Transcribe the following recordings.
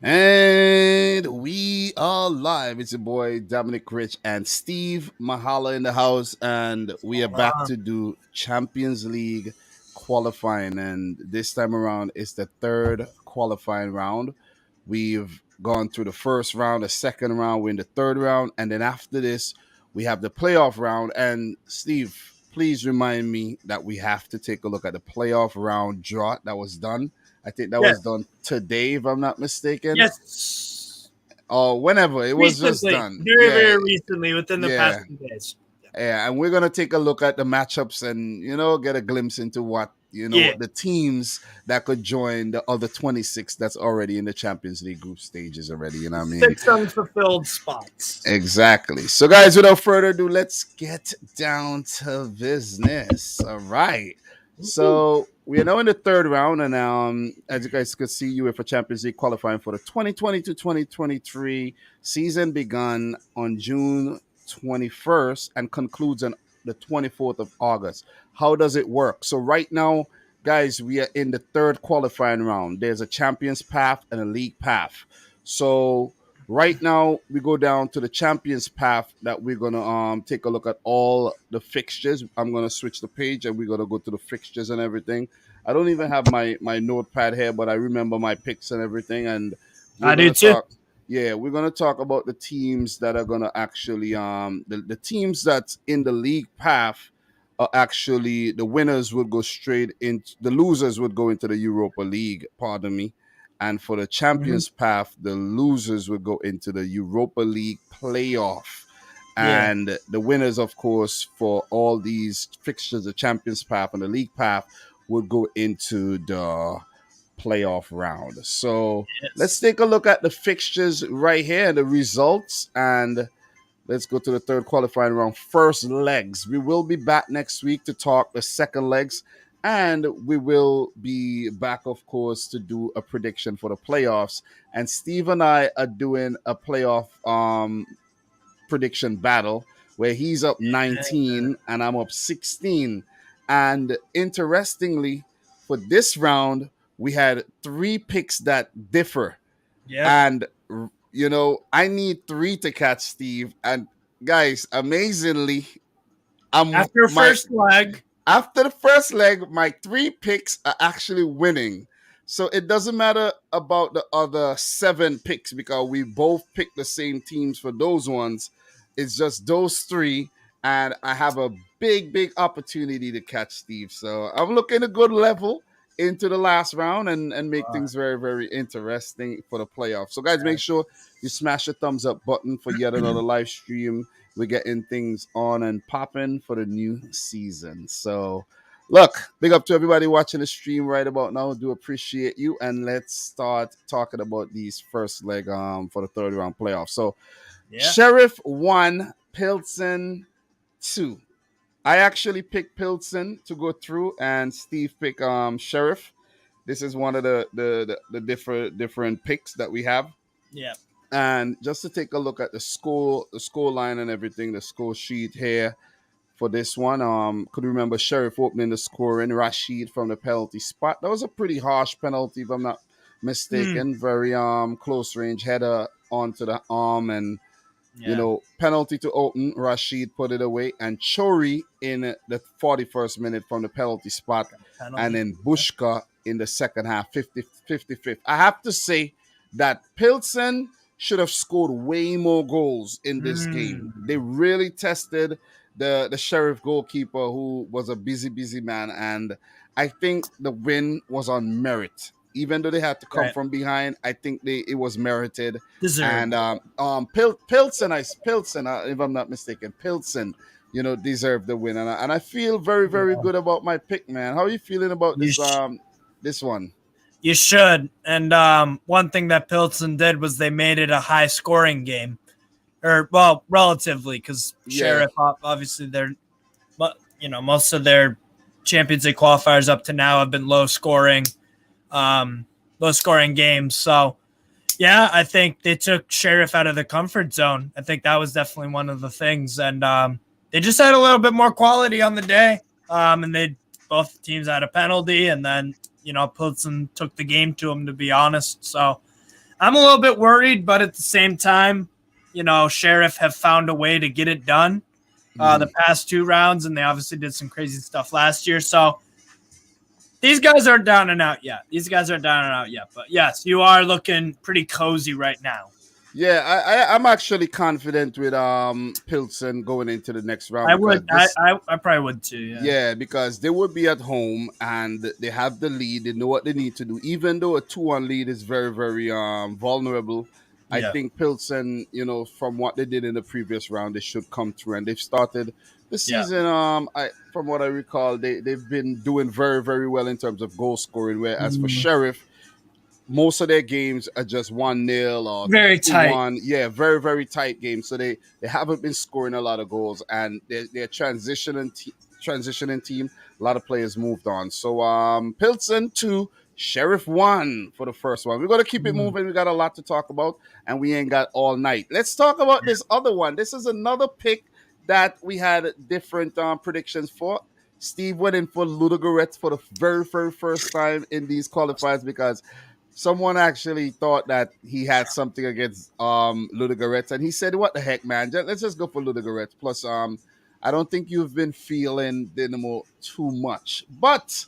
And we are live. It's your boy Dominic Rich and Steve Mahala in the house, and we are back to do Champions League qualifying. And this time around, it's the third qualifying round. We've gone through the first round, the second round, we're in the third round, and then after this, we have the playoff round. And Steve, please remind me that we have to take a look at the playoff round draw that was done. I think that was Yes. done today, if I'm not mistaken. Yes. Or whenever it was just Recently. done. Very recently, within the past few days. Yeah, and we're gonna take a look at the matchups and get a glimpse into what the teams that could join the other 26 that's already in the Champions League group stages already. You know what I mean? 6 unfulfilled spots. Exactly. So, guys, without further ado, let's get down to business. All right. So we are now in the third round, and as you guys could see, UEFA Champions League qualifying for the 2020-2023 season begun on June 21st and concludes on the 24th of August. How does it work? So right now, guys, we are in the third qualifying round. There's a Champions path and a League path. So right now, we go down to the Champions path that we're gonna take a look at all the fixtures. I'm gonna switch the page and we're gonna go to the fixtures and everything. I don't even have my notepad here, but I remember my picks and everything. And I do too. we're gonna talk about the teams that are gonna actually the teams that's in the league path are actually the winners would go straight into the losers would go into the Europa League. Pardon me. And for the Champions path, the losers would go into the Europa League playoff. And the winners, of course, for all these fixtures, the Champions path and the League path, would go into the playoff round. So let's take a look at the fixtures right here and the results. And let's go to the third qualifying round, first legs. We will be back next week to talk the second legs. And we will be back, of course, to do a prediction for the playoffs. And Steve and I are doing a playoff prediction battle where he's up 19 and I'm up 16. And interestingly, for this round, we had 3 picks that differ. And, I need 3 to catch Steve. And guys, amazingly, after the first leg, my 3 picks are actually winning. So it doesn't matter about the other 7 picks because we both picked the same teams for those ones. It's just those 3. And I have a big opportunity to catch Steve. So I'm looking a good level into the last round and make things very interesting for the playoffs. So guys, make sure you smash the thumbs up button for yet another live stream. We're getting things on and popping for the new season. So, look, big up to everybody watching the stream right about now. Do appreciate you. And let's start talking about these first leg for the third round playoff. So, Sheriff 1, Pilsen 2. I actually picked Pilsen to go through, and Steve picked Sheriff. This is one of the different picks that we have. Yeah. And just to take a look at the score line and everything, the score sheet here for this one. Could remember Sheriff opening the scoring, Rashid from the penalty spot. That was a pretty harsh penalty, if I'm not mistaken. Very close range header onto the arm, and penalty to open. Rashid put it away, and Chori in the 41st minute from the penalty spot, and then Bushka in the second half, 55th. I have to say that Pilsen should have scored way more goals in this game. They really tested the Sheriff goalkeeper, who was a busy man, and I think the win was on merit. Even though they had to come from behind, I think it was merited. Deserved. And Pilsen, if I'm not mistaken, Pilsen, deserved the win, and I feel very good about my pick, man. How are you feeling about this this one? You should. And one thing that Pilsen did was they made it a high-scoring game. Or, well, relatively, because Sheriff, obviously, they're, most of their Champions League qualifiers up to now have been low-scoring games. So, yeah, I think they took Sheriff out of the comfort zone. I think that was definitely one of the things. And they just had a little bit more quality on the day. And both teams had a penalty, and then Pilsen took the game to them, to be honest. So I'm a little bit worried, but at the same time, Sheriff have found a way to get it done the past 2 rounds, and they obviously did some crazy stuff last year. So these guys aren't down and out yet. But yes, you are looking pretty cozy right now. Yeah, I'm actually confident with Pilsen going into the next round. I probably would too. Yeah, because they would be at home and they have the lead. They know what they need to do. Even though a 2-1 lead is very, very vulnerable, I think Pilsen, from what they did in the previous round, they should come through. And they've started the season. From what I recall, they've been doing very, very well in terms of goal scoring. Whereas for Sheriff, most of their games are just 1-0 or very tight. 2-1. Yeah, very, very tight games. So they haven't been scoring a lot of goals, and they're transitioning team. A lot of players moved on. So Pilsen 2, Sheriff 1 for the first one. We're going to keep it moving. We got a lot to talk about, and we ain't got all night. Let's talk about this other one. This is another pick that we had different predictions for. Steve went in for Ludogorets for the very, very first time in these qualifiers because someone actually thought that he had something against Ludogorets, and he said, "What the heck, man? Let's just go for Ludogorets." Plus, I don't think you've been feeling Dynamo too much, but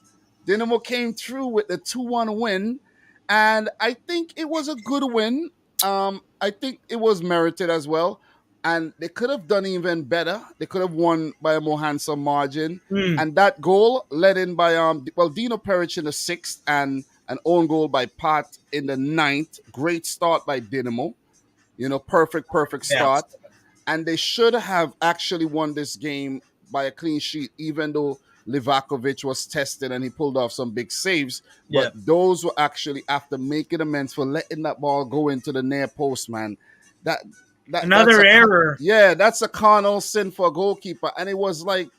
Dynamo came through with the 2-1 win, and I think it was a good win. I think it was merited as well, and they could have done even better. They could have won by a more handsome margin, and that goal led in by Dino Peric in the 6th and an own goal by Pat in the 9th. Great start by Dynamo. Perfect start. Yes. And they should have actually won this game by a clean sheet, even though Livakovic was tested and he pulled off some big saves. But those were actually after making amends for letting that ball go into the near post, man. Another error. That's a carnal sin for a goalkeeper. And it was like,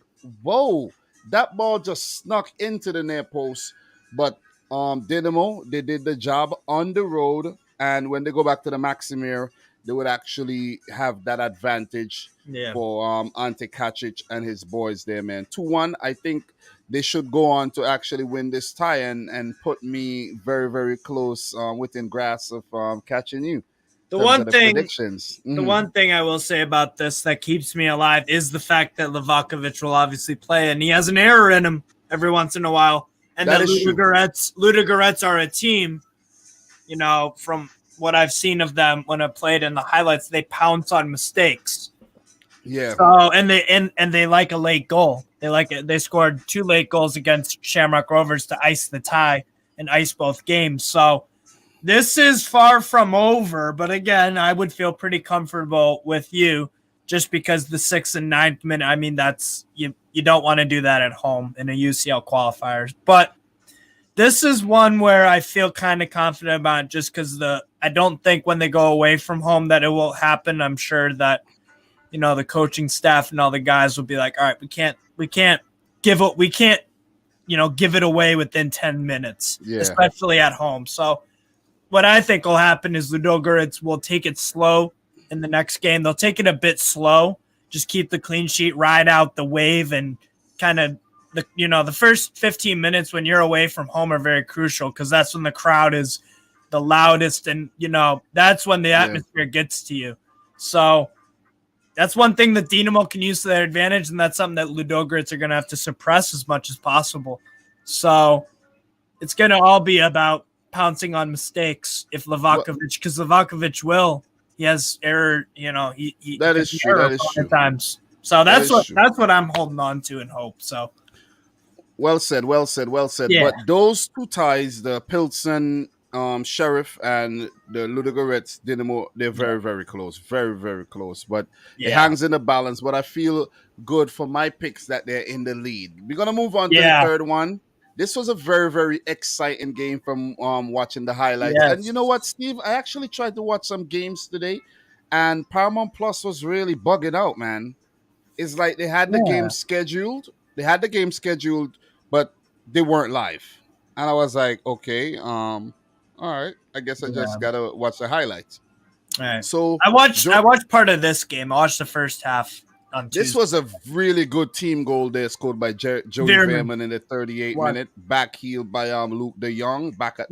whoa, that ball just snuck into the near post. But Dynamo, they did the job on the road, and when they go back to the Maximir, they would actually have that advantage for Ante Kacic and his boys there, man. 2-1, I think they should go on to actually win this tie and put me very, very close within grasp of catching you. The one thing I will say about this that keeps me alive is the fact that Livakovic will obviously play, and he has an error in him every once in a while. And that Ludogorets are a team, from what I've seen of them when I played in the highlights, they pounce on mistakes. Yeah. So and they like a late goal. They like it. They scored 2 late goals against Shamrock Rovers to ice the tie and ice both games. So this is far from over, but again, I would feel pretty comfortable with you just because the 6th and 9th minute, I mean, that's you don't want to do that at home in a UCL qualifiers. But this is one where I feel kind of confident about just because I don't think when they go away from home that it will happen. I'm sure that, the coaching staff and all the guys will be like, all right, we can't give it away within 10 minutes, especially at home. So what I think will happen is Ludogorets will take it slow in the next game. They'll take it a bit slow, just keep the clean sheet, ride out the wave, and kind of the first 15 minutes when you're away from home are very crucial because that's when the crowd is the loudest and, that's when the atmosphere gets to you. So that's one thing that Dynamo can use to their advantage, and that's something that Ludogorets are going to have to suppress as much as possible. So it's going to all be about pouncing on mistakes if Livakovic, because Livakovic will. He has error, that is true. That is true. Times. So that's what I'm holding on to and hope. So well said. Yeah. But those 2 ties, the Pilsen Sheriff and the Ludogorets Dynamo, they're very, very close. Very, very close. But it hangs in the balance. But I feel good for my picks that they're in the lead. We're gonna move on to the third one. This was a very, very exciting game from watching the highlights. Yes. And you know what, Steve? I actually tried to watch some games today, and Paramount Plus was really bugging out, man. It's like they had the game scheduled. But they weren't live. And I was like, okay, all right. I guess I just got to watch the highlights. All right. So I watched part of this game. I watched the first half. This was a really good team goal there scored by Joey Veerman in the 38th minute, back heeled by Luke de Jong back at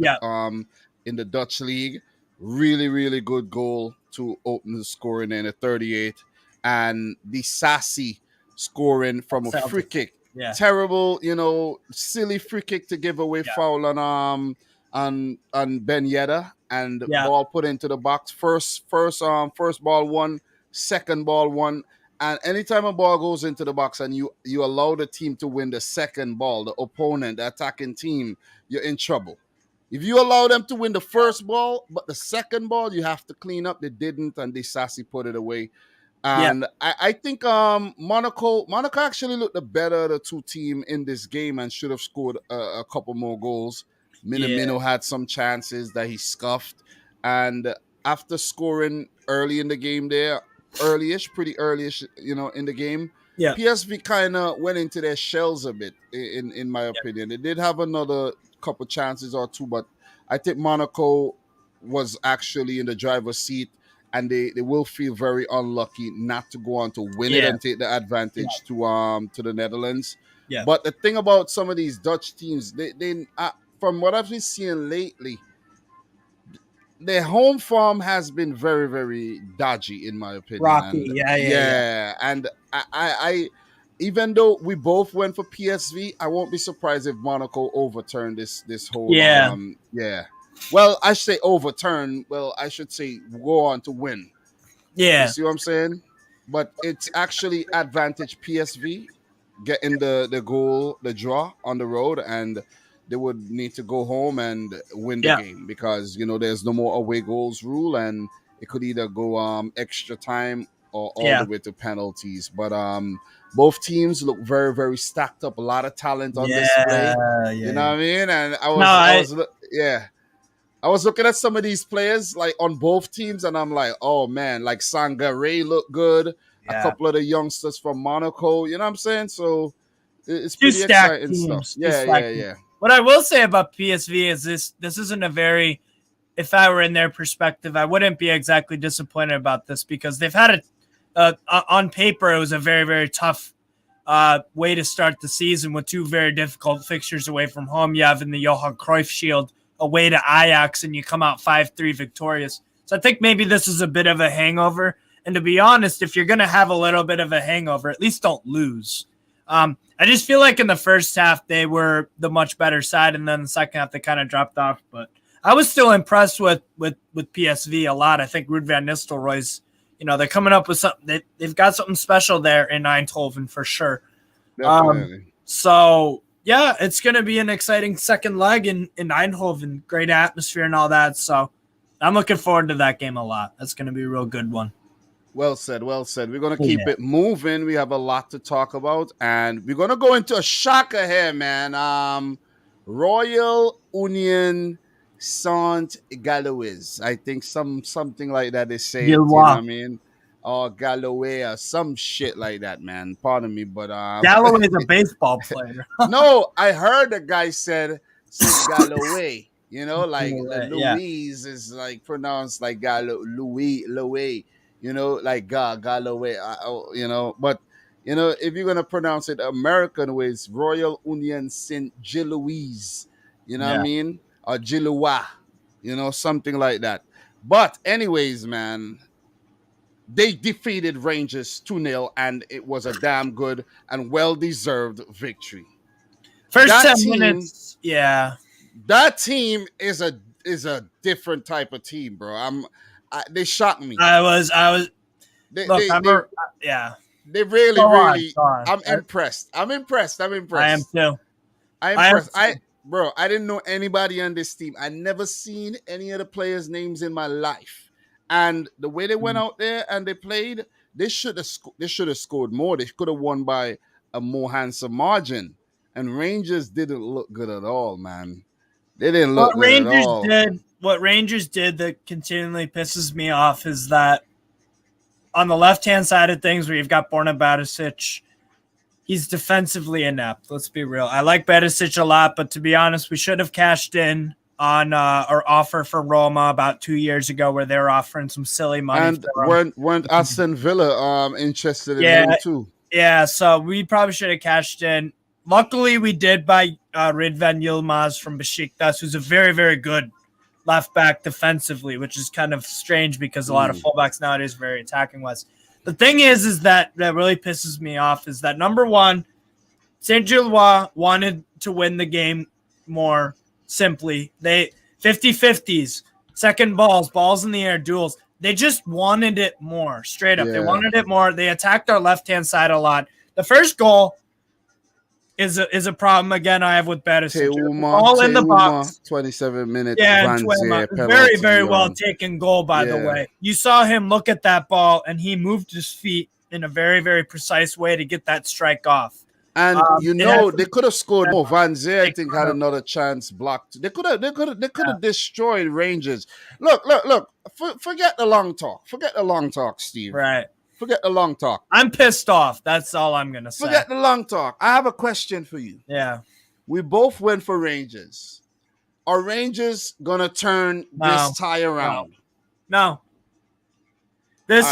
in the Dutch league. really, really good goal to open the scoring in at 38. And the Sassy scoring from a free kick. Yeah. Terrible, silly free kick to give away foul on Ben Yedda, and ball put into the box. First ball one, second ball one. And anytime a ball goes into the box and you allow the team to win the second ball, the opponent, the attacking team, you're in trouble. If you allow them to win the first ball, but the second ball, you have to clean up. They didn't, and they sassy put it away. And I think Monaco actually looked the better of the two team in this game and should have scored a couple more goals. Minamino had some chances that he scuffed. And after scoring early in the game there, pretty earlyish, in the game, PSV kind of went into their shells a bit, in my opinion. They did have another couple chances or two, but I think Monaco was actually in the driver's seat, and they will feel very unlucky not to go on to win it and take the advantage to the Netherlands. Yeah. But the thing about some of these Dutch teams, they from what I've been seeing lately, their home form has been very, very dodgy, in my opinion. Rocky, and, And I even though we both went for PSV, I won't be surprised if Monaco overturned this whole. Well, I say overturn. Well, I should say go on to win. Yeah. You see what I'm saying? But it's actually advantage PSV getting the goal, the draw on the road, and they would need to go home and win the game because, there's no more away goals rule, and it could either go extra time or all the way to penalties. But both teams look very, very stacked up. A lot of talent on display. You know what I mean? And I was looking at some of these players like on both teams, and I'm like, oh man, like Sangare looked good. A couple of the youngsters from Monaco. You know what I'm saying? So it's pretty exciting stuff. Yeah. What I will say about PSV is this isn't a very, if I were in their perspective, I wouldn't be exactly disappointed about this because they've had on paper, it was a very, very tough way to start the season with two very difficult fixtures away from home. You have in the Johan Cruyff Shield away to Ajax, and you come out 5-3 victorious. So I think maybe this is a bit of a hangover. And to be honest, if you're going to have a little bit of a hangover, at least don't lose. I just feel like in the first half, they were the much better side, and then the second half, they kind of dropped off. But I was still impressed with PSV a lot. I think Ruud van Nistelrooy's, they're coming up with something. They've got something special there in Eindhoven for sure. So, yeah, it's going to be an exciting second leg in Eindhoven. Great atmosphere and all that. So I'm looking forward to that game a lot. That's going to be a real good one. Well said, well said. We're going to keep it moving. We have a lot to talk about, and we're going to go into a shocker here, man. Royal Union Saint-Gilloise. I think something like that they say. You know what I mean? Or Galloway or some shit like that, man. Pardon me, but Galloway's a baseball player. No, I heard the guy said Galloway. Like Louise is like pronounced like Louis. Like Galloway, but if you're gonna pronounce it American ways, Royal Union Saint-Gilloise, what I mean, or Gilloise, something like that. But anyways, man, they defeated Rangers 2-0, and it was a damn good and well-deserved victory. First 10 minutes, that team is a different type of team, bro. They shocked me. I was. They really. I'm impressed. I am too. I'm impressed. I didn't know anybody on this team. I never seen any of the players' names in my life. And the way they went out there and they played, they should have scored more. They could have won by a more handsome margin. And Rangers didn't look good at all, man. They didn't look good at all. What Rangers did that continually pisses me off is that on the left-hand side of things where you've got Borna Barisic, he's defensively inept. Let's be real. I like Barisic a lot, but to be honest, we should have cashed in on our offer for Roma about 2 years ago where they were offering some silly money. And weren't Aston Villa interested in him too? Yeah, so we probably should have cashed in. Luckily, we did buy Ridvan Yilmaz from Besiktas, who's a very, very good left back defensively, which is kind of strange because a lot of fullbacks nowadays are very attacking wise. The thing is that really pisses me off is that number one, Saint-Gilloise wanted to win the game more simply. They 50-50s, second balls in the air, duels. They just wanted it more, straight up. Yeah. They wanted it more. They attacked our left-hand side a lot. The first goal is a problem again I have with Betis. All in the box. 27 minutes. Yeah, very, very well taken goal, by the way. You saw him look at that ball, and he moved his feet in a very, very precise way to get that strike off. And they could have scored more. Van Zyl, I think, had another chance blocked. They could have destroyed Rangers. Look. Forget the long talk. Forget the long talk, Steve. Right. Forget the long talk. I'm pissed off. That's all I'm gonna say. Forget the long talk. I have a question for you. Yeah. We both went for Rangers. Are Rangers gonna turn this tie around? No. This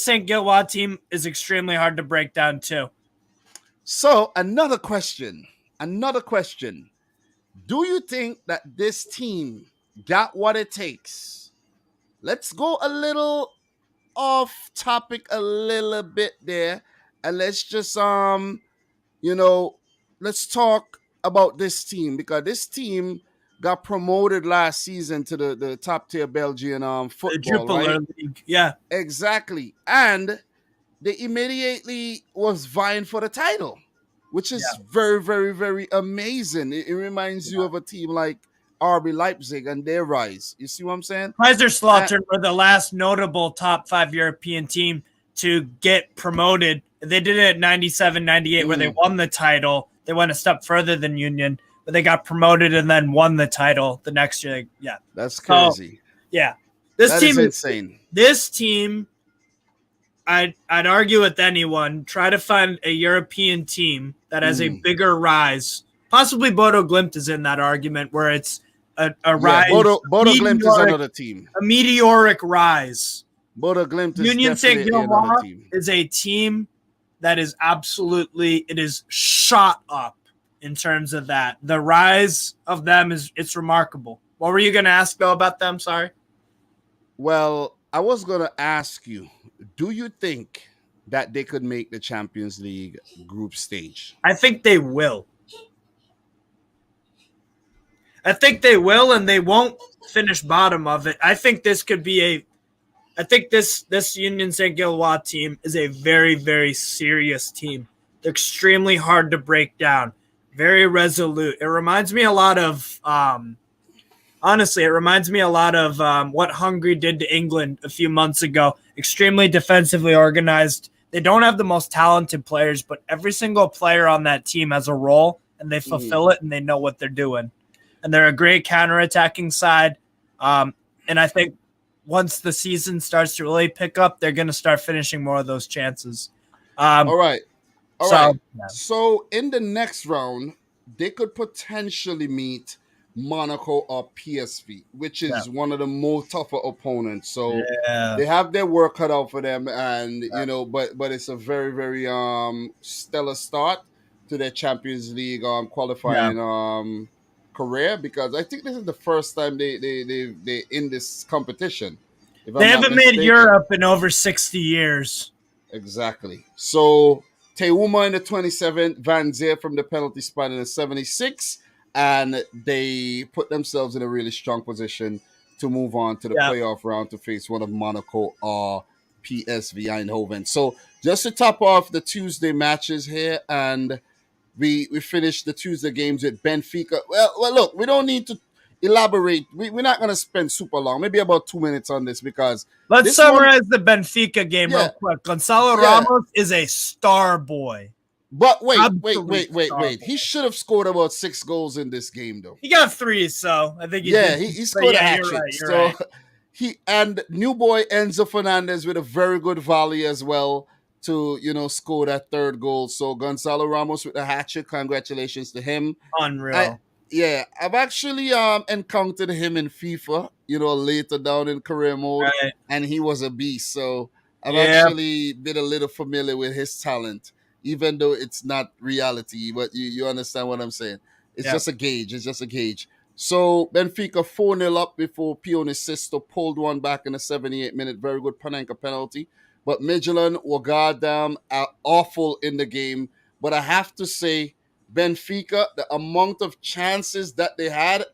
Saint-Gilloise team is extremely hard to break down too. So another question. Do you think that this team got what it takes? Let's go a little off topic a little bit there, and let's just let's talk about this team, because this team got promoted last season to the top tier Belgian football, right? League. Yeah, exactly. And they immediately was vying for the title, which is very, very, very amazing. It reminds you of a team like RB Leipzig and their rise. You see what I'm saying? Kaiserslautern were the last notable top 5 European team to get promoted. They did it at 97-98 where they won the title. They went a step further than Union, but they got promoted and then won the title the next year. Yeah. That's crazy. This team is insane. This team, I'd argue with anyone, try to find a European team that has a bigger rise. Possibly Bodo Glimt is in that argument where it's a rise. Bodo Glimt is another team. A meteoric rise. Bodo Glimt is Union definitely another team. is a team that is it is shot up in terms of that. The rise of them it's remarkable. What were you going to ask though about them? Sorry. Well, I was going to ask you, do you think that they could make the Champions League group stage? I think they will. And they won't finish bottom of it. I think this could be this Union Saint-Gilloise team is a very, very serious team. They're extremely hard to break down. Very resolute. It reminds me a lot of, what Hungary did to England a few months ago. Extremely defensively organized. They don't have the most talented players, but every single player on that team has a role, and they fulfill it, and they know what they're doing. And they're a great counterattacking side. And I think once the season starts to really pick up, they're going to start finishing more of those chances. All right. So in the next round, they could potentially meet Monaco or PSV, which is one of the more tougher opponents. So they have their work cut out for them, and but it's a very, very stellar start to their Champions League qualifying career, because I think this is the first time they in this competition. They haven't made Europe in over 60 years. Exactly. So Teuma in the 27th, Van Zyl from the penalty spot in the 76th, and they put themselves in a really strong position to move on to the playoff round to face one of Monaco or PSV Eindhoven. So just to top off the Tuesday matches here, and we finished the Tuesday games with Benfica. Well, look, we don't need to elaborate. We're not going to spend super long, maybe about 2 minutes on this, because let's summarize the Benfica game real quick. Gonzalo Ramos is a star boy. But wait. He should have scored about 6 goals in this game, though. He got 3, so I think he scored a hat trick. Right. And new boy Enzo Fernandez with a very good volley as well to score that 3rd goal. So Gonzalo Ramos with a hat trick. Congratulations to him. Unreal. I've actually encountered him in FIFA, later down in career mode, and he was a beast. So I've actually been a little familiar with his talent, even though it's not reality. But you understand what I'm saying? It's just a gauge. So Benfica 4-0 up before Pyunik sister pulled one back in the 78-minute. Very good Panenka penalty. But Midtjylland were goddamn awful in the game. But I have to say, Benfica, the amount of chances that they had,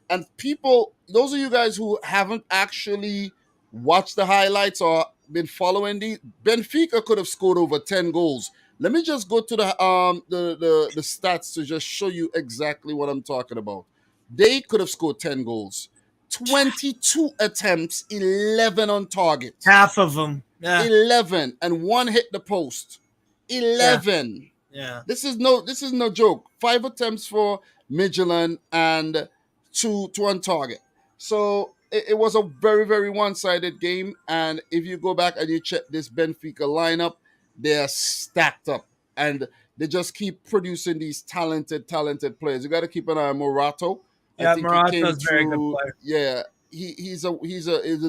and people, those of you guys who haven't actually watched the highlights or been following these, Benfica could have scored over 10 goals. Let me just go to the stats to just show you exactly what I'm talking about. They could have scored 10 goals. 22 attempts, 11 on target. Half of them. Yeah. 11 and one hit the post. 11. Yeah. This is no joke. 5 attempts for Midtjylland and two on target. So it was a very, very one-sided game. And if you go back and you check this Benfica lineup, they're stacked up. And they just keep producing these talented players. You got to keep an eye on Morato. Yeah, Morato's a very good player. Yeah, he's a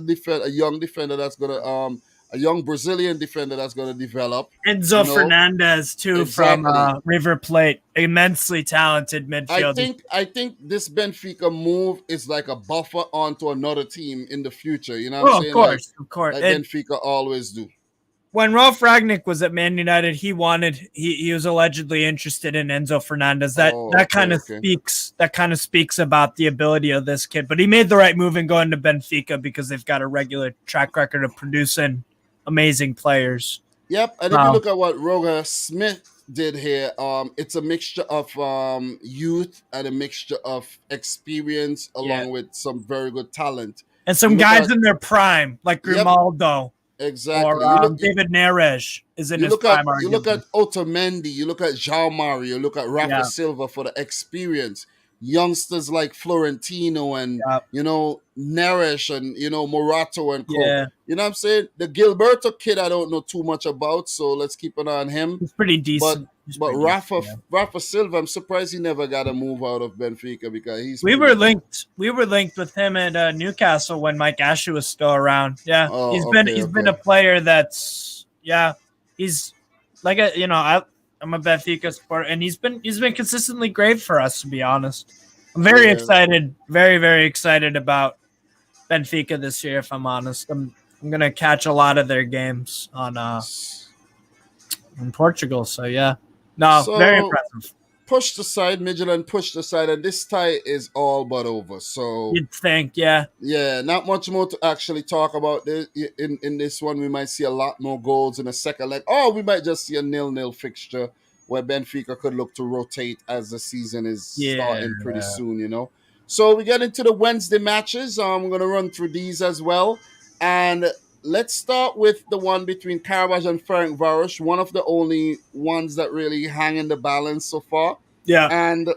defender, a young defender that's gonna a young Brazilian defender that's gonna develop. Enzo Fernandez too, exactly, from River Plate, immensely talented midfielder. I think this Benfica move is like a buffer onto another team in the future. You know what I'm saying? Of course. Like Benfica always do. When Ralf Rangnick was at Man United, he was allegedly interested in Enzo Fernandez. That kind of speaks about the ability of this kid. But he made the right move in going to Benfica because they've got a regular track record of producing amazing players. Yep, and if you look at what Roger Smith did here, it's a mixture of youth and a mixture of experience along with some very good talent. And some guys in their prime, like Grimaldo. Yep. Exactly. Or David Neres is in his prime. You look at Otamendi, you look at João Mario, you look at Rafa Silva for the experience. Youngsters like Florentino and Neres and Morato and Co. Yeah. You know what I'm saying? The Gilberto kid I don't know too much about, so let's keep an eye on him. He's pretty decent. But Rafa Silva, I'm surprised he never got a move out of Benfica because we were linked with him at Newcastle when Mike Ashley was still around. Yeah, he's been a player that's he's like I'm a Benfica supporter, and he's been consistently great for us, to be honest. I'm very excited, very, very excited about Benfica this year. If I'm honest, I'm gonna catch a lot of their games in Portugal. So very impressive. Pushed aside, Midtjylland pushed aside, and this tie is all but over. So you'd think, yeah, not much more to actually talk about. In this one, we might see a lot more goals in the second leg. Or we might just see a 0-0 fixture where Benfica could look to rotate as the season is starting pretty soon, So we get into the Wednesday matches. I'm going to run through these as well. And let's start with the one between Qarabağ and Ferencváros, one of the only ones that really hang in the balance so far. Yeah. And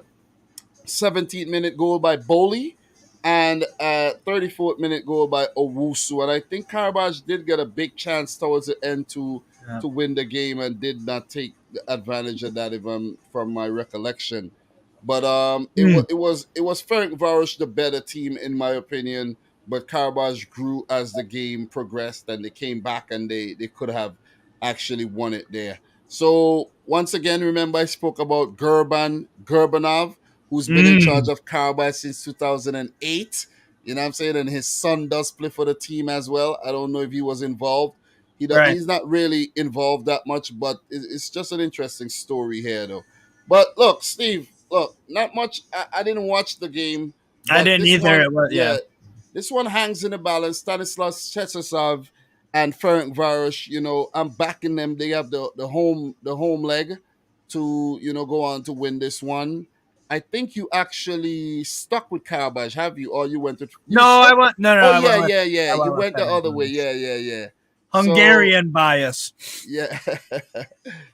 17th-minute goal by Boli and a 34th-minute goal by Owusu. And I think Qarabağ did get a big chance towards the end to win the game and did not take advantage of that, from my recollection. But it was Ferencváros the better team in my opinion. But Qarabağ grew as the game progressed, and they came back and they could have actually won it there. So once again, remember I spoke about Gurbanov, who's been in charge of Qarabağ since 2008. You know what I'm saying? And his son does play for the team as well. I don't know if he was involved. He's not really involved that much, but it's just an interesting story here, though. But look, Steve, not much. I didn't watch the game. I didn't either. This one hangs in the balance. Stanislas Cherchesov and Ferencváros, I'm backing them. They have the home leg to, go on to win this one. I think you actually stuck with Qarabağ, have you? Or you went to... I went... No. Oh, yeah. You went the other way. Yeah. Hungarian bias. Yeah.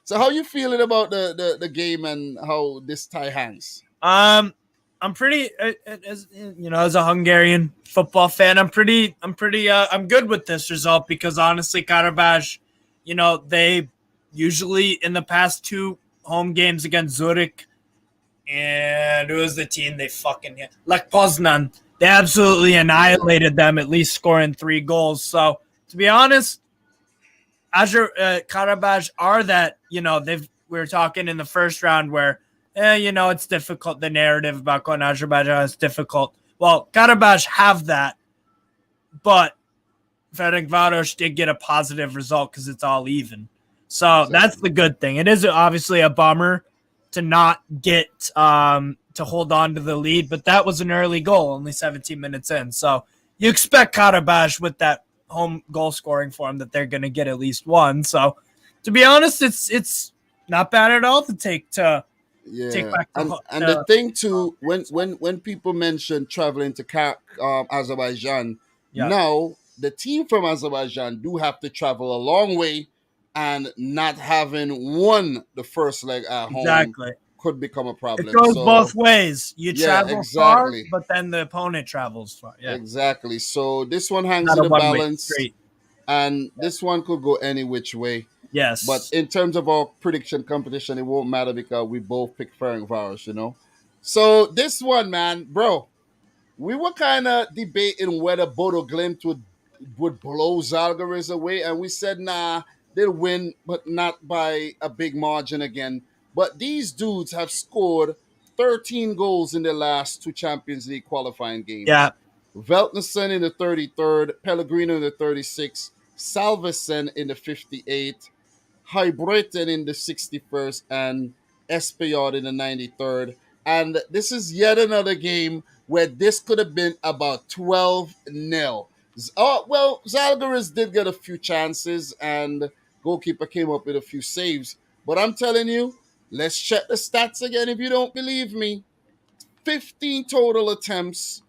So how you feeling about the game and how this tie hangs? I'm pretty, as a Hungarian football fan, I'm good with this result because honestly, Qarabağ, they usually in the past 2 home games against Zurich, and who was the team they fucking hit? Lech Poznan. They absolutely annihilated them, at least scoring 3 goals. So to be honest, Qarabağ are that, we were talking in the first round where it's difficult. The narrative about going to Azerbaijan is difficult. Well, Qarabağ have that, but Ferencváros did get a positive result because it's all even. So that's the good thing. It is obviously a bummer to not get to hold on to the lead, but that was an early goal, only 17 minutes in. So you expect Qarabağ with that home goal scoring form that they're going to get at least one. So to be honest, it's not bad at all to take back. The thing too, when people mention traveling to Azerbaijan, now the team from Azerbaijan do have to travel a long way, and not having won the first leg at home could become a problem. It goes both ways. You travel far, but then the opponent travels far. Yeah, exactly. So this one hangs in the balance, and this one could go any which way. Yes. But in terms of our prediction competition, it won't matter because we both pick Ferencváros, So this one, man, bro, we were kind of debating whether Bodo Glimt would blow Žalgiris away, and we said, nah, they'll win, but not by a big margin again. But these dudes have scored 13 goals in their last two Champions League qualifying games. Yeah. Veltnesen in the 33rd, Pellegrino in the 36th, Salvesen in the 58th, Hybretten in the 61st, and Espejord in the 93rd. And this is yet another game where this could have been about 12-0. Žalgiris did get a few chances, and goalkeeper came up with a few saves. But I'm telling you, let's check the stats again if you don't believe me. 15 total attempts.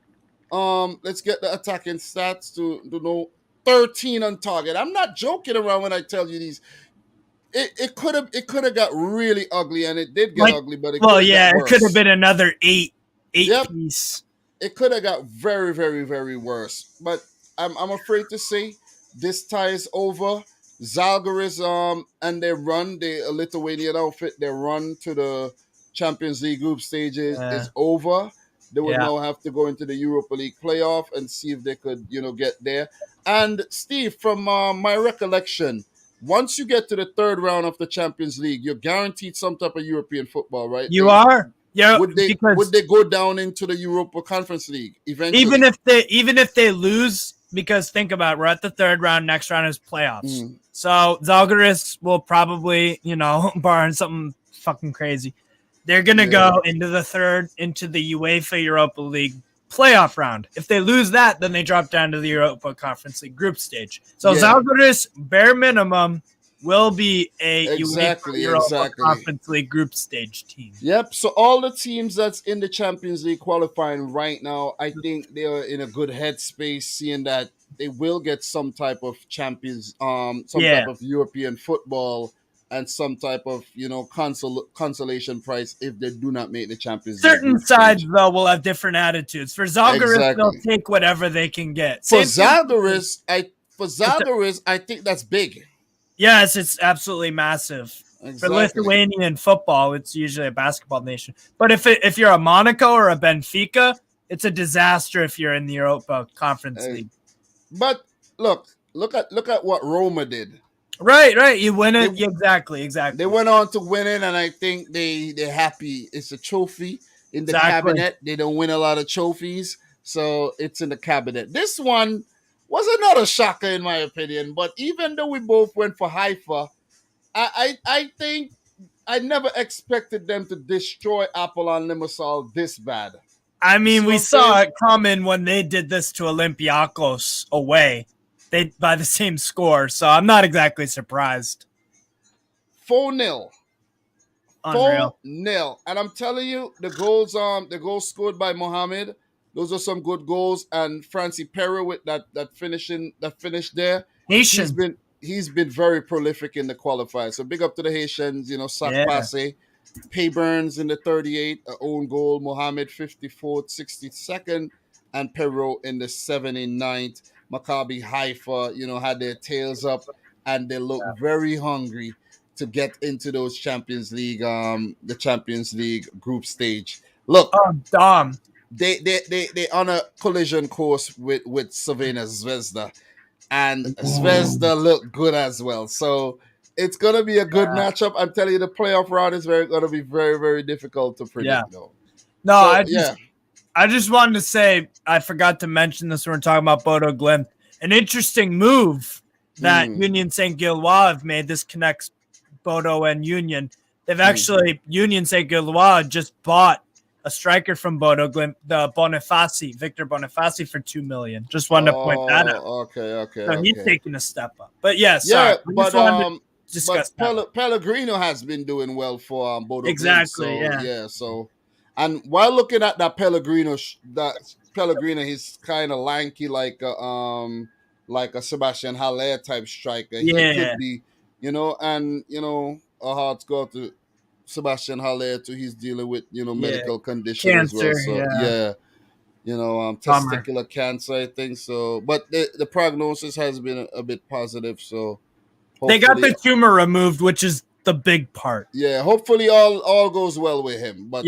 Let's get the attacking stats to know. 13 on target. I'm not joking around when I tell you these. It could have got really ugly, and it did get ugly, but it could have been another eight piece. It could have got very, very, very worse. But I'm afraid to say this tie is over. Žalgiris and their run, a Lithuanian outfit, their run to the Champions League group stages is over. They would now have to go into the Europa League playoff and see if they could, get there. And Steve, from my recollection, once you get to the third round of the Champions League, you're guaranteed some type of European football, right? You are. Yeah. Would they go down into the Europa Conference League eventually? Even if they lose, because think about it, we're at the third round, next round is playoffs. So Žalgiris will probably, barring something fucking crazy, they're gonna go into the UEFA Europa League playoff round. If they lose that, then they drop down to the Europa Conference League group stage. So Žalgiris, bare minimum, will be a UEFA Europa Conference League group stage team. Yep. So all the teams that's in the Champions League qualifying right now, I think they are in a good headspace, seeing that they will get some type of type of European football and some type of, consolation prize if they do not make the Champions League. Certain sides, though, will have different attitudes. For Žalgiris, they'll take whatever they can get. For Žalgiris, I think that's big. Yes, it's absolutely massive. Exactly. For Lithuanian football, it's usually a basketball nation. But if you're a Monaco or a Benfica, it's a disaster if you're in the Europa Conference League. But look at what Roma did. Right. You win it. Exactly. They went on to win it, and I think they're happy. It's a trophy in the cabinet. They don't win a lot of trophies, so it's in the cabinet. This one was another shocker in my opinion, but even though we both went for Haifa, I think I never expected them to destroy Apollon Limassol this bad. I mean, we saw it coming when they did this to Olympiacos away. They by the same score, so I'm not exactly surprised. 4-0. Unreal. 4-0. And I'm telling you, the goals scored by Mohamed, those are some good goals. And Francie Perra with that finish there. Haitian. He's been very prolific in the qualifiers. So big up to the Haitians, Passe. Payburns in the 38th, own goal. Mohamed 54th, 62nd, and Perrault in the 79th. Maccabi Haifa, had their tails up, and they look very hungry to get into those Champions League, the Champions League group stage. Look, Dom. They on a collision course with Crvena Zvezda, and Zvezda look good as well. So it's gonna be a good matchup. I'm telling you, the playoff round is gonna be very, very difficult to predict. Though. No, So, I just wanted to say I forgot to mention this when we're talking about Bodo Glimt. An interesting move that Union Saint-Gilloise have made. This connects Bodo and Union. They've actually Union Saint-Gilloise just bought a striker from Bodo Glimt, the Victor Bonifaci, for $2 million. Just wanted to point that out. Okay. So he's taking a step up. But sorry. But Pellegrino has been doing well for Bodo exactly. Glimt. So, and while looking at that Pellegrino, he's kind of lanky like a Sebastian Haller type striker. He could be, a hearts go out to Sebastian Haller too. He's dealing with medical condition cancer, as well. So testicular cancer, I think so. But the prognosis has been a bit positive. So they got the tumor removed, which is the big part. Yeah, hopefully all goes well with him. But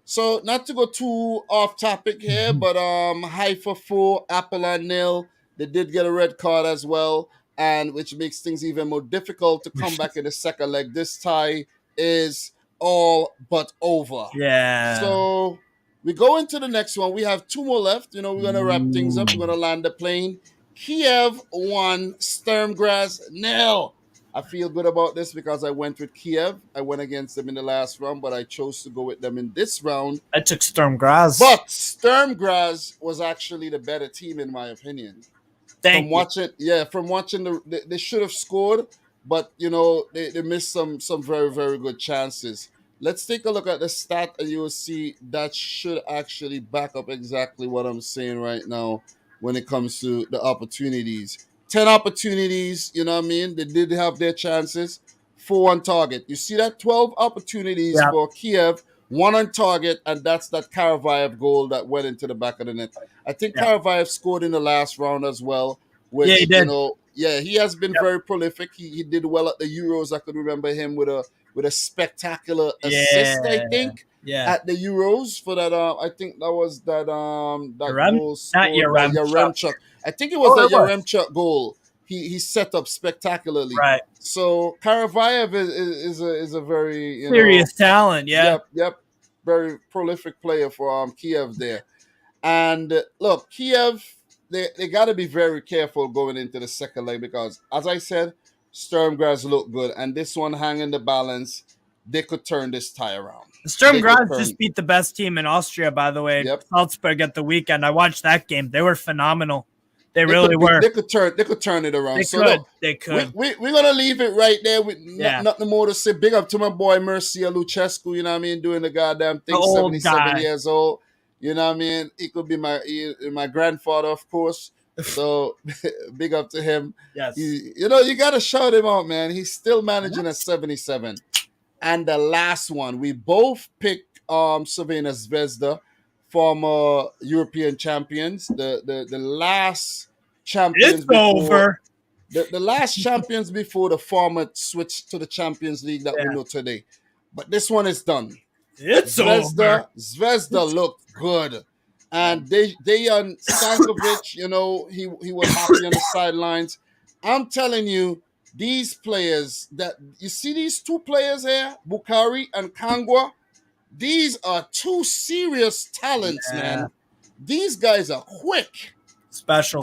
so not to go too off topic here, but Haifa 4, Apollon 0. They did get a red card as well, and which makes things even more difficult to come back in the second leg. This tie is all but over. Yeah. So we go into the next one. We have 2 more left. We're gonna wrap things up. We're gonna land the plane. Kyiv 1, Sturm Graz 0. I feel good about this because I went with Kyiv. I went against them in the last round, but I chose to go with them in this round. I took Sturm Graz. But Sturm Graz was actually the better team in my opinion. From watching, they should have scored, but they missed some very, very good chances. Let's take a look at the stat, and you will see that should actually back up exactly what I'm saying right now when it comes to the opportunities. 10 opportunities, you know what I mean? They did have their chances. 4 on target. You see that? 12 opportunities for Kyiv, 1 on target, and that's that Qarabağ goal that went into the back of the net. I think Qarabağ scored in the last round as well. Which, he did. He has been very prolific. He did well at the Euros. I could remember him with a spectacular assist, I think. At the Euros for that, I think that was that goal not Yaremchuk. I think it was that Yaremchuk goal. He set up spectacularly. Right. So Qarabağ is a very serious talent. Yeah. Yep. Very prolific player for Kyiv there. And look, Kyiv, they got to be very careful going into the second leg because, as I said, Sturm Graz look good, and this one hanging the balance. They could turn this tie around. Sturm Graz just beat the best team in Austria, by the way. Salzburg at the weekend. I watched that game. They were phenomenal. They really were. They could turn it around. They could. We're gonna leave it right there with nothing more to say. Big up to my boy Mircea Lucescu. You know what I mean, doing the goddamn thing. 77 years old. You know what I mean. He could be my grandfather, of course. So big up to him. Yes. You gotta shout him out, man. He's still managing at 77. And the last one, we both picked Crvena Zvezda, former European champions. The last champions. It's over. The last champions before the format switched to the Champions League that we know today. But this one is done. It's over. Zvezda looked good. And Dejan Stankovic, he was happy on the sidelines. I'm telling you, these players you see these 2 players here, Bukhari and Kangwa, these are 2 serious talents, man. These guys are quick. Special.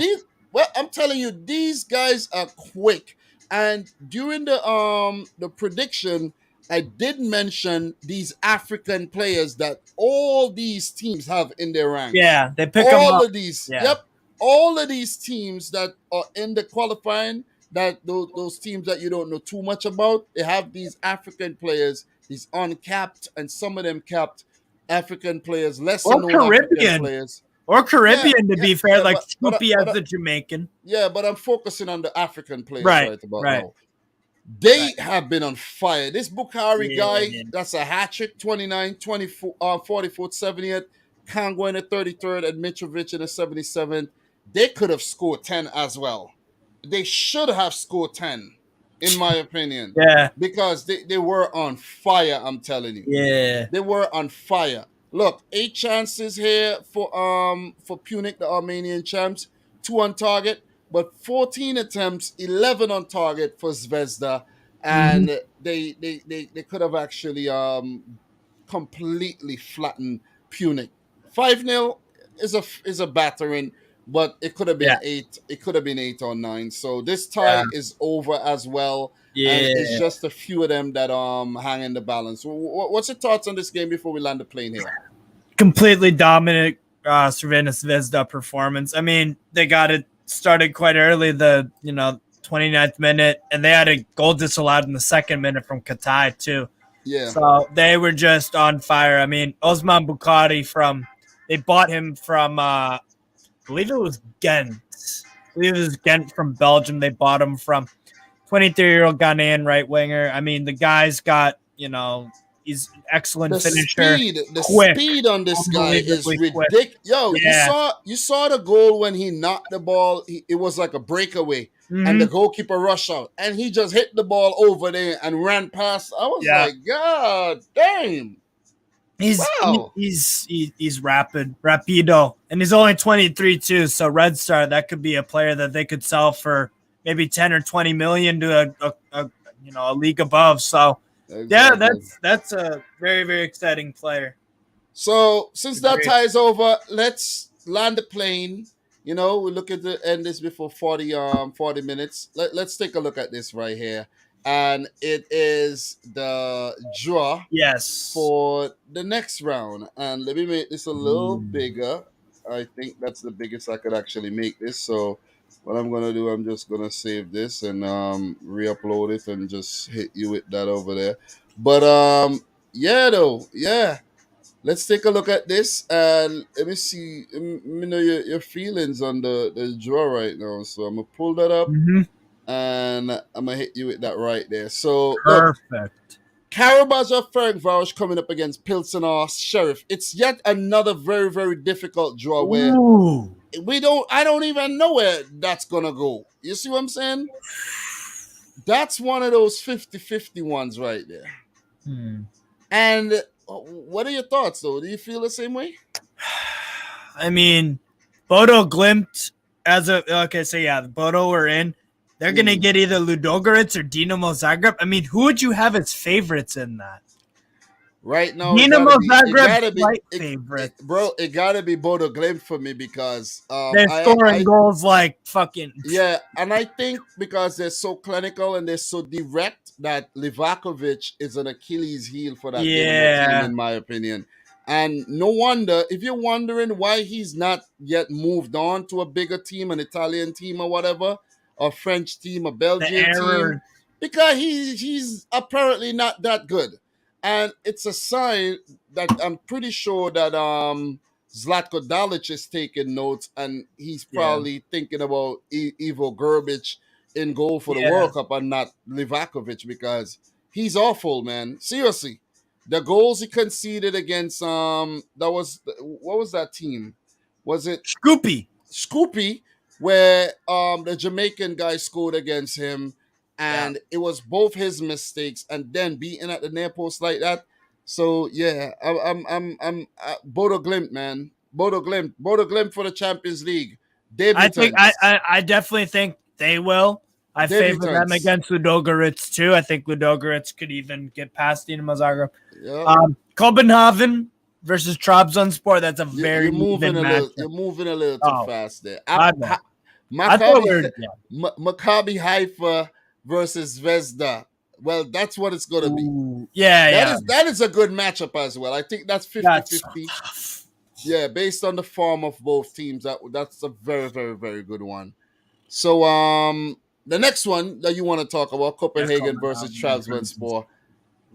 I'm telling you, these guys are quick. And during the prediction, I did mention these African players that all these teams have in their ranks. Yeah, they pick them up. All of these. Yeah. Yep. All of these teams that are in the qualifying, that those teams that you don't know too much about, they have these African players, these uncapped, and some of them capped African players, lesser known African players. Or Caribbean, to be fair, like Scoopy as the Jamaican. Yeah, but I'm focusing on the African players right now. They have been on fire. This Bukhari guy, that's a hat-trick, 29, 24, 44th, 70th, Kango in the 33rd, and Mitrovic in the 77th. They could have scored 10 as well. They should have scored 10, in my opinion. Yeah. Because they were on fire, I'm telling you. Yeah. They were on fire. Look, 8 chances here for Pyunik, the Armenian champs, 2 on target, but 14 attempts, 11 on target for Zvezda. and they could have actually completely flattened Pyunik. 5-0 is a battering, but it could have been Yeah. 8. It could have been 8 or 9. So this tie Yeah. is over as well. And Yeah. it's just a few of them that hang in the balance. What's your thoughts on this game before we land the plane here? Completely dominant Crvena Zvezda performance. I mean, they got it started quite early, the 29th minute, and they had a goal disallowed in the 2nd minute from Katai too. Yeah. So they were just on fire. I mean, Osman Bukhari they bought him from I believe it was Ghent. I believe it was Ghent from Belgium. They bought him from 23-year-old Ghanaian right winger. I mean, the guy's got, he's an excellent finisher. The quick, speed on this guy is ridiculous. Yo, yeah. you saw the goal when he knocked the ball. It was like a breakaway, and the goalkeeper rushed out, and he just hit the ball over there and ran past. I was like, God damn. He's rapido, and he's only 23 too. So Red Star, that could be a player that they could sell for maybe 10 or 20 million to a league above. So exactly. That's a very, very exciting player. So since that tie is over, let's land the plane. We look at the end this before 40 minutes. Let's take a look at this right here. And it is the draw for the next round. And let me make this a little bigger. I think that's the biggest I could actually make this. So what I'm going to do, I'm just going to save this and re-upload it and just hit you with that over there. But let's take a look at this. And let me see. Let me know your feelings on the draw right now. So I'm going to pull that up. And I'm going to hit you with that right there. So, perfect. Qarabağ Ferencváros coming up against Pilsen or Sheriff. It's yet another very, very difficult draw where I don't even know where that's going to go. You see what I'm saying? That's one of those 50-50 ones right there. And what are your thoughts, though? Do you feel the same way? I mean, Bodo Glimt the Bodo are in. They're going to get either Ludogorets or Dynamo Zagreb. I mean, who would you have as favorites in that? Right now, Dynamo Zagreb favorites. Bro, it got to be Bodo Glimt for me because they're scoring goals like fucking. Yeah, and I think because they're so clinical and they're so direct that Livakovic is an Achilles heel for that team, in my opinion. And no wonder, if you're wondering why he's not yet moved on to a bigger team, an Italian team or whatever, a French team, a Belgian team, because he's apparently not that good. And it's a sign that I'm pretty sure that Zlatko Dalic is taking notes, and he's probably thinking about Ivo Grbić in goal for the World Cup and not Livakovic, because he's awful, man. Seriously. The goals he conceded against what was that team? Was it Scoopy, where the Jamaican guy scored against him, and it was both his mistakes, and then beaten at the near post like that. So I'm Bodo Glimt, man. Bodo Glimt for the Champions League. I definitely think they will. I favor them against Ludogorets too. I think Ludogorets could even get past Dinamo Zagreb. Copenhagen versus Trabzonspor. That's a very you're moving a little too fast there. Maccabi Haifa versus Zvezda. Well, that's what it's going to be. That is a good matchup as well. I think that's 50-50. Yeah, based on the form of both teams, that's a very, very, very good one. So, the next one that you want to talk about, Copenhagen versus Trabzonspor.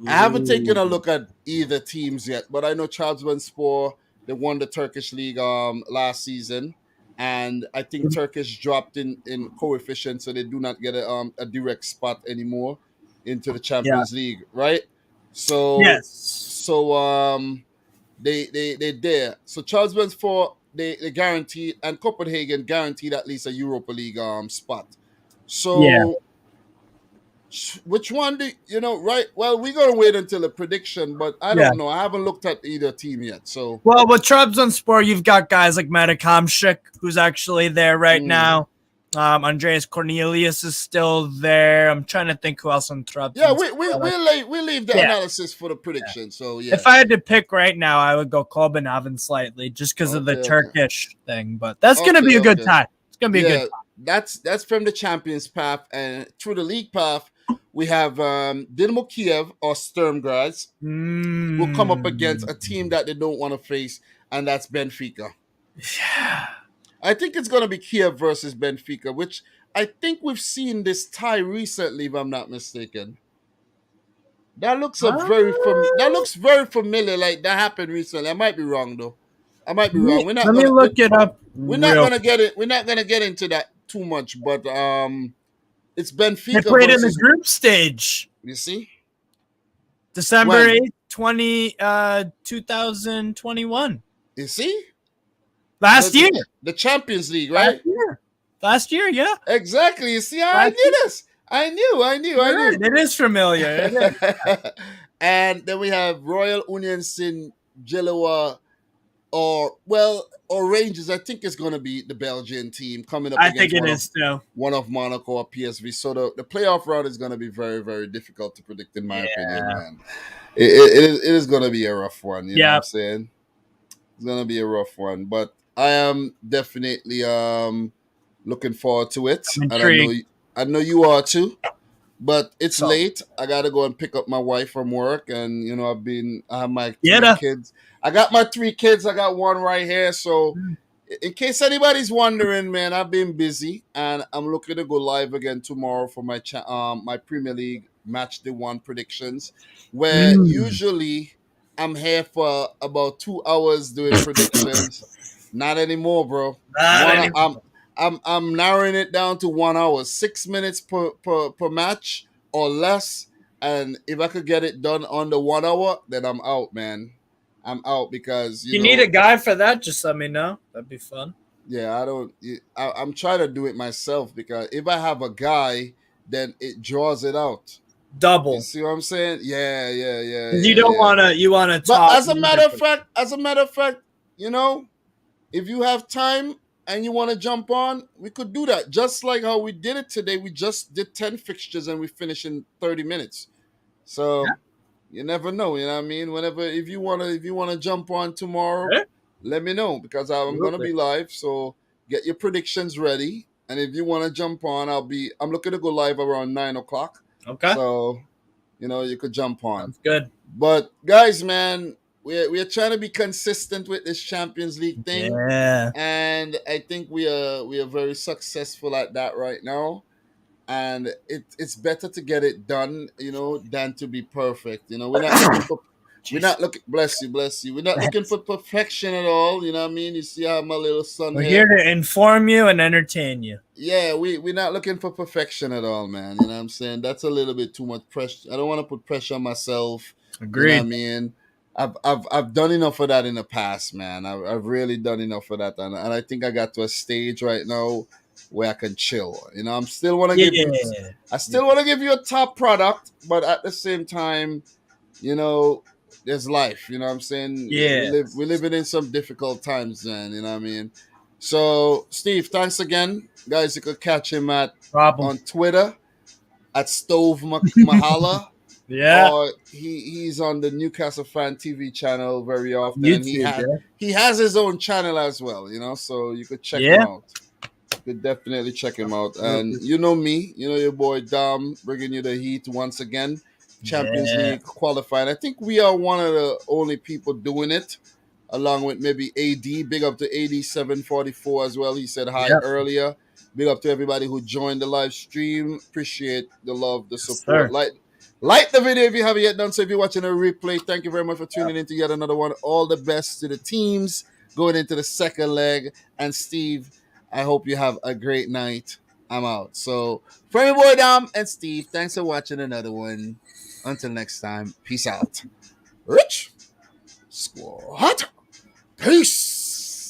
I haven't taken a look at either teams yet, but I know Trabzonspor, they won the Turkish league last season, and I think Turkish dropped in coefficient, so they do not get a direct spot anymore into the Champions League, right? So they're there. So Trabzonspor, they guaranteed, and Copenhagen guaranteed at least a Europa League spot. So which one do right? Well, we're gonna wait until the prediction, but I don't know. I haven't looked at either team yet. So with Trabzonspor, you've got guys like Matic Hamšík, who's actually there right now. Andreas Cornelius is still there. I'm trying to think who else on Trump. Yeah, we'll leave the analysis for the prediction. Yeah. So yeah, if I had to pick right now, I would go Kolbenhaven slightly just because of the Turkish thing. But that's gonna be a good time. It's gonna be a good time. That's from the Champions path, and through the league path, we have Dynamo Kyiv or Sturm Graz will come up against a team that they don't want to face, and that's Benfica. Yeah. I think it's going to be Kyiv versus Benfica, which I think we've seen this tie recently, if I'm not mistaken. That looks very familiar. Like that happened recently. I might be wrong though. I might be wrong. Let me look it up. We're not gonna get it. We're not gonna get into that too much, but it's Benfica. They played in the group stage. You see, December 8th, 2021. You see. Last year. The Champions League, right? Last year, yeah. Exactly. You see, I knew this. I knew. It is familiar. And then we have Royal Union Saint-Gilloise or Rangers. I think it's going to be the Belgian team coming up against one of Monaco or PSV. So the playoff round is going to be very, very difficult to predict, in my opinion, man. It is going to be a rough one. You know what I'm saying? It's going to be a rough one. But I am definitely looking forward to it. I'm intrigued. And I know you are too. But it's late. I gotta go and pick up my wife from work, and I have my 3 kids. I got my 3 kids. I got one right here. So, in case anybody's wondering, man, I've been busy, and I'm looking to go live again tomorrow for my my Premier League Match Day 1 predictions, where usually I'm here for about 2 hours doing predictions. Not anymore, bro. I'm narrowing it down to 1 hour, 6 minutes per match or less. And if I could get it done under 1 hour, then I'm out, man. I'm out because you need a guy for that. Just let me know. That'd be fun. Yeah, I'm trying to do it myself because if I have a guy, then it draws it out. Double. You see what I'm saying? Yeah. You don't want to. You want to talk. But as a matter of fact, if you have time and you want to jump on, we could do that. Just like how we did it today. We just did 10 fixtures and we finished in 30 minutes. So you never know, you know what I mean? If you wanna jump on tomorrow, let me know because I'm gonna be live. So get your predictions ready. And if you wanna jump on, I'm looking to go live around 9:00. Okay. So you could jump on. That's good. But guys, man, we're trying to be consistent with this Champions League thing. Yeah. And I think we are very successful at that right now. And it's better to get it done, than to be perfect. We're not looking bless you. We're not looking for perfection at all. You know what I mean? You see how my little son We're here to inform you and entertain you. Yeah, we're not looking for perfection at all, man. You know what I'm saying? That's a little bit too much pressure. I don't want to put pressure on myself. Agreed. You know what I mean? I've done enough of that in the past, man. I've really done enough of that, and I think I got to a stage right now where I can chill. I still want to give you a top product, but at the same time, there's life. You know what I'm saying? Yeah, we're living in some difficult times, man. You know what I mean? So, Steve, thanks again, guys. You could catch him on Twitter at Stove Mahala. Yeah, he's on the Newcastle Fan TV channel very often. YouTube, he has his own channel as well, so you could check him out. You could definitely check him out. And you know me, your boy Dom, bringing you the heat once again. Champions League qualifying. I think we are one of the only people doing it, along with maybe AD. Big up to AD 744 as well. He said hi earlier. Big up to everybody who joined the live stream. Appreciate the love, the support. Like the video if you haven't yet done so. If you're watching a replay, thank you very much for tuning in to yet another one. All the best to the teams going into the second leg. And Steve, I hope you have a great night. I'm out. So, for your boy Dom and Steve, thanks for watching another one. Until next time, peace out. Rich Squad. Peace.